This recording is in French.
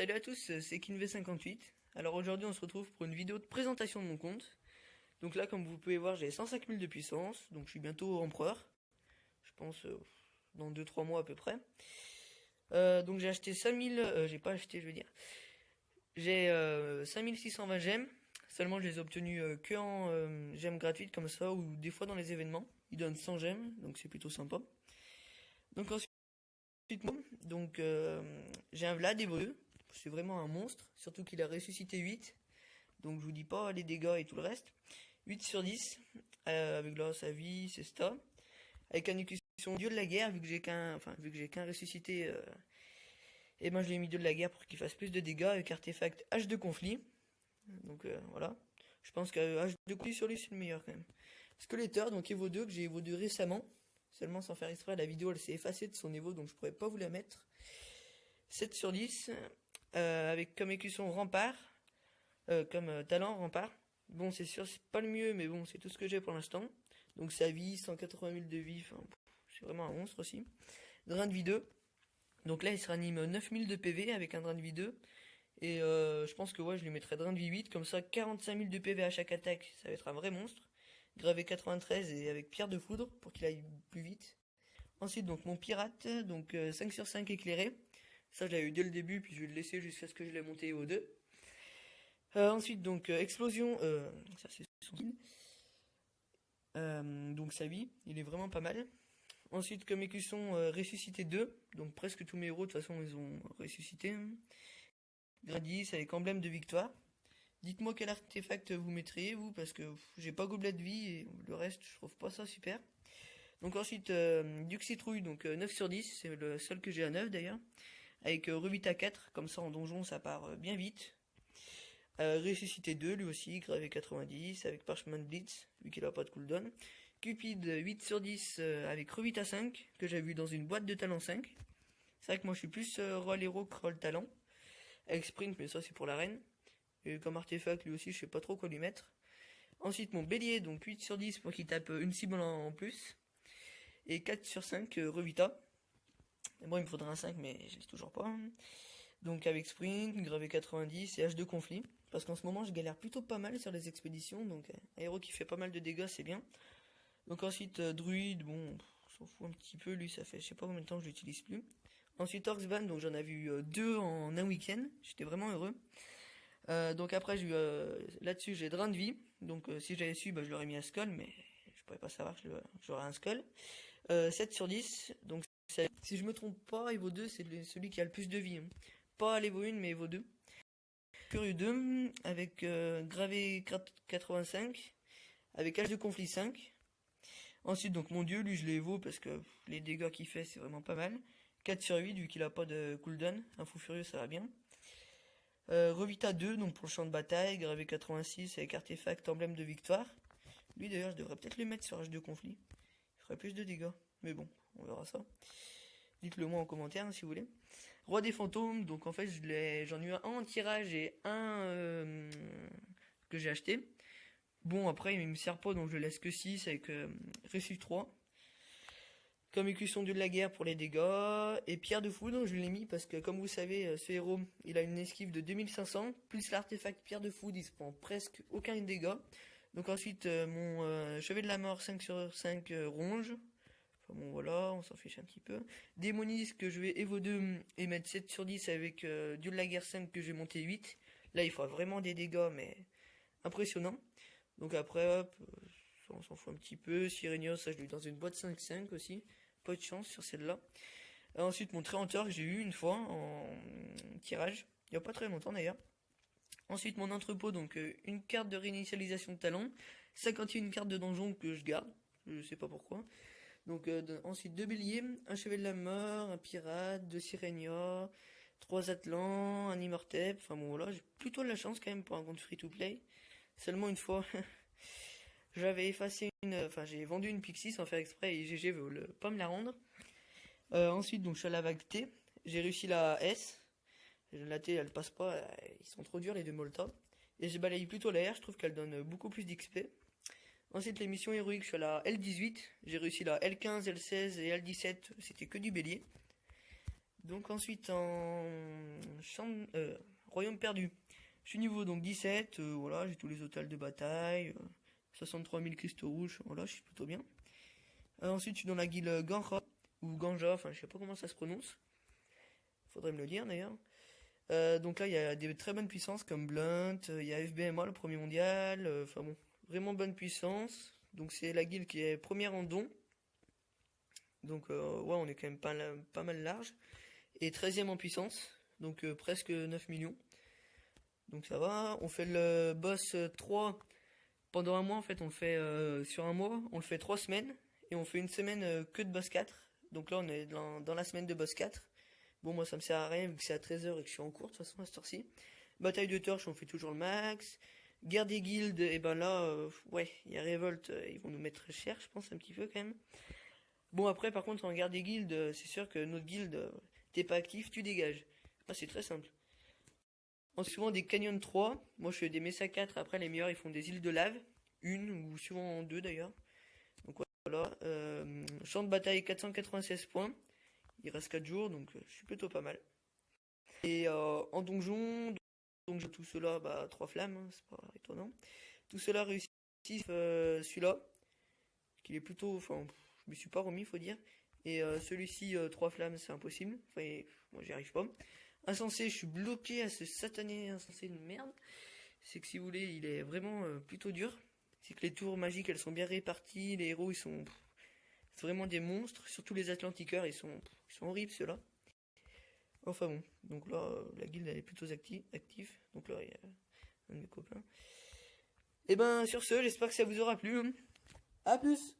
Salut à tous, c'est KinV58. Alors aujourd'hui on se retrouve pour une vidéo de présentation de mon compte. Donc là comme vous pouvez voir j'ai 105 000 de puissance, donc je suis bientôt empereur. Je pense dans 2-3 mois à peu près. Donc j'ai acheté 5000, j'ai pas acheté je veux dire. J'ai 5620 gemmes, seulement je les ai obtenues que en gemmes gratuites comme ça ou des fois dans les événements. Ils donnent 100 gemmes, donc c'est plutôt sympa. Donc ensuite, j'ai un Vlad Evo 2. C'est vraiment un monstre, surtout qu'il a ressuscité 8. Donc je vous dis pas les dégâts et tout le reste. 8 sur 10, avec là sa vie, c'est ça. Avec une écusson dieu de la guerre, vu que j'ai qu'un ressuscité, et ben je lui ai mis dieu de la guerre pour qu'il fasse plus de dégâts, avec artefact H de conflit. Donc voilà. Je pense que H de conflit sur lui c'est le meilleur quand même. Skeletteur, donc Evo 2, que j'ai Evo 2 récemment. Seulement sans faire exprès, la vidéo elle s'est effacée de son Evo, donc je pourrais pas vous la mettre. 7 sur 10, avec comme écusson rempart, comme talent rempart. Bon, c'est sûr, c'est pas le mieux, mais bon, c'est tout ce que j'ai pour l'instant. Donc sa vie, 180 000 de vie, enfin, c'est vraiment un monstre aussi. Drain de vie 2. Donc là, il se ranime 9000 de PV avec un drain de vie 2. Et je pense que ouais, je lui mettrai drain de vie 8, comme ça 45 000 de PV à chaque attaque, ça va être un vrai monstre. Gravé 93 et avec pierre de foudre pour qu'il aille plus vite. Ensuite, donc mon pirate, donc 5 sur 5 éclairé. Ça, je l'avais eu dès le début, puis je vais le laisser jusqu'à ce que je l'ai monté au 2. Ensuite, donc explosion, ça c'est son skill. Donc sa vie, il est vraiment pas mal. Ensuite, comme écusson, ressuscité 2. Donc presque tous mes héros, de toute façon, ils ont ressuscité. Gradis avec emblème de victoire. Dites-moi quel artefact vous mettriez, vous, parce que j'ai pas gobelet de vie et le reste, je trouve pas ça super. Donc ensuite, Duc Citrouille, donc 9 sur 10, c'est le seul que j'ai à 9 d'ailleurs. Avec Revite à 4, comme ça en donjon ça part bien vite. Ressuscité 2, lui aussi, gravé 90, avec Parchment Blitz, vu qu'il a pas de cooldown. Cupid 8 sur 10, avec Revite à 5, que j'ai vu dans une boîte de talent 5. C'est vrai que moi je suis plus roll hero que roll talent. Avec Sprint, mais ça c'est pour l'arène. Et comme artefact, lui aussi, je sais pas trop quoi lui mettre. Ensuite, mon bélier, donc 8 sur 10 pour qu'il tape une cible en plus. Et 4 sur 5, Revita. Bon, il me faudra un 5, mais je l'ai toujours pas. Donc avec Sprint, gravé 90 et H de conflit. Parce qu'en ce moment, je galère plutôt pas mal sur les expéditions. Donc un héros qui fait pas mal de dégâts, c'est bien. Donc ensuite, Druide, bon, on s'en fout un petit peu. Lui, ça fait je sais pas combien de temps que je l'utilise plus. Ensuite, Orcsban, donc j'en avais eu 2 en un week-end. J'étais vraiment heureux. Donc après, là-dessus, j'ai drain de vie. Donc si j'avais su, je l'aurais mis à Skull, mais je pourrais pas savoir que j'aurais un Skull. 7 sur 10. Donc si je me trompe pas, Evo 2, c'est celui qui a le plus de vie. Hein. Pas l'Evo 1, mais Evo 2. Curieux 2, avec gravé 85, avec H de conflit 5. Ensuite, donc mon dieu, lui, je l'ai Evo parce que les dégâts qu'il fait, c'est vraiment pas mal. 4 sur 8, vu qu'il a pas de cooldown. Un fou furieux, ça va bien. Revita 2, donc pour le champ de bataille, gravé 86 avec artefact emblème de victoire. Lui d'ailleurs, je devrais peut-être le mettre sur H de conflit. Il ferait plus de dégâts. Mais bon, on verra ça. Dites-le moi en commentaire hein, si vous voulez. Roi des fantômes, donc en fait j'en ai eu un en tirage et un que j'ai acheté. Bon après il me sert pas donc je le laisse que 6 avec Ressus 3. Comme écusson dieu de la guerre pour les dégâts. Et pierre de foudre, je l'ai mis parce que comme vous savez, ce héros, il a une esquive de 2500. Plus l'artefact pierre de foudre, il se prend presque aucun dégât. Donc ensuite, mon chevet de la mort 5 sur 5 ronge. Enfin bon voilà, on s'en fiche un petit peu. Démoniste que je vais Evo 2 et mettre 7 sur 10 avec dieu de la guerre 5 que j'ai monté 8. Là il faut vraiment des dégâts mais impressionnant. Donc après hop, on s'en fout un petit peu. Sirenios, ça je l'ai eu dans une boîte 5-5 aussi. Pas de chance sur celle-là. Ensuite, mon Tréhanteur que j'ai eu une fois en tirage. Il n'y a pas très longtemps d'ailleurs. Ensuite, mon entrepôt, donc une carte de réinitialisation de talent. 51 cartes de donjon que je garde. Je sais pas pourquoi. Donc ensuite, 2 béliers, un chevet de la mort, un pirate, 2 Sirenia, 3 Atlants, un Immortep. Enfin bon voilà, j'ai plutôt de la chance quand même pour un compte free to play. Seulement une fois. J'avais effacé j'ai vendu une Pixie sans faire exprès et GG veut pas me la rendre. Ensuite, donc je suis à la vague T. J'ai réussi la S. La T, elle passe pas. Ils sont trop durs les deux Molotov. Et j'ai balayé plutôt la R. Je trouve qu'elle donne beaucoup plus d'XP. Ensuite, les missions héroïques, je suis à la L18. J'ai réussi la L15, L16 et L17. C'était que du bélier. Donc ensuite royaume perdu. Je suis niveau donc 17, voilà, j'ai tous les hôtels de bataille, 63 000 cristaux rouges, voilà, je suis plutôt bien. Ensuite je suis dans la guilde Ganja, ou Ganja, enfin je sais pas comment ça se prononce. Faudrait me le dire d'ailleurs. Donc là il y a des très bonnes puissances comme Blunt, il y a FBMA le premier mondial, enfin bon, vraiment bonne puissance. Donc c'est la guilde qui est première en don. Donc ouais, on est quand même pas mal large. Et 13e en puissance, donc presque 9 millions. Donc ça va. On fait le boss 3 pendant un mois, en fait. On le fait sur un mois, on le fait 3 semaines. Et on fait une semaine que de boss 4. Donc là, on est dans la semaine de boss 4. Bon, moi, ça me sert à rien vu que c'est à 13h et que je suis en cours, de toute façon, à cette heure-ci. Bataille de torches, on fait toujours le max. Guerre des guildes, et ben là, ouais, il y a révolte, ils vont nous mettre cher, je pense, un petit peu quand même. Bon, après, par contre, en guerre des guildes, c'est sûr que notre guilde, t'es pas actif, tu dégages. Ah, c'est très simple. En suivant des canyons 3, moi je fais des Mesa 4, après les meilleurs ils font des îles de lave, une ou souvent deux d'ailleurs. Donc voilà, champ de bataille 496 points, il reste 4 jours donc je suis plutôt pas mal. Et en donjon, donc tout cela, bah 3 flammes, hein, c'est pas étonnant. Tout cela réussit celui-là, qu'il est plutôt, enfin je me suis pas remis faut dire. Et celui-ci 3 flammes c'est impossible, enfin moi j'y arrive pas. Insensé, je suis bloqué à ce satané insensé de merde. C'est que si vous voulez, il est vraiment plutôt dur. C'est que les tours magiques, elles sont bien réparties. Les héros, ils sont c'est vraiment des monstres. Surtout les Atlantiqueurs, ils sont horribles ceux-là. Enfin bon, donc là, la guilde, elle est plutôt active. Donc là, il y a un de mes copains. Et ben, sur ce, j'espère que ça vous aura plu. À plus!